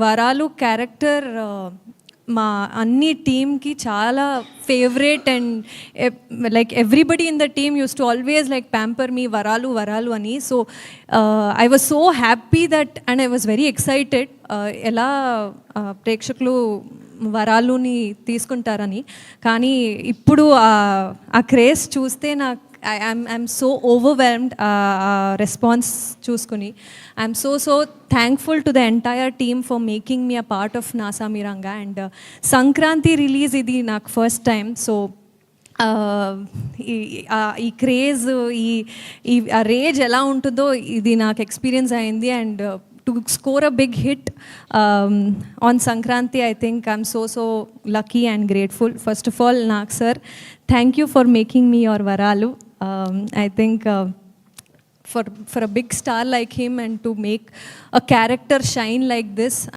వరాలు క్యారెక్టర్ మా అన్ని టీమ్కి చాలా favourite and like everybody in the team used to always like pamper me Varalu Varalu అని. So I was so happy that and I was very excited ఎలా ప్రేక్షకులు వరాలుని తీసుకుంటారని. కానీ ఇప్పుడు ఆ క్రేజ్ చూస్తే నాకు ఐఎమ్ సో ఓవర్వెల్మ్డ్ రెస్పాన్స్ చూసుకుని. I'm so thankful to the entire team for making me a part of నాసా మిరాంగా. అండ్ సంక్రాంతి రిలీజ్ ఇది నాకు ఫస్ట్ టైం. సో ఈ క్రేజ్ ఈ రేజ్ ఎలా ఉంటుందో ఇది నాకు ఎక్స్పీరియన్స్ అయింది. And to score a big hit on Sankranti, I think I'm so lucky and grateful. First of all, Nag sir, thank you for making me your Varalu. I think for a big star like him and to make a character shine like this,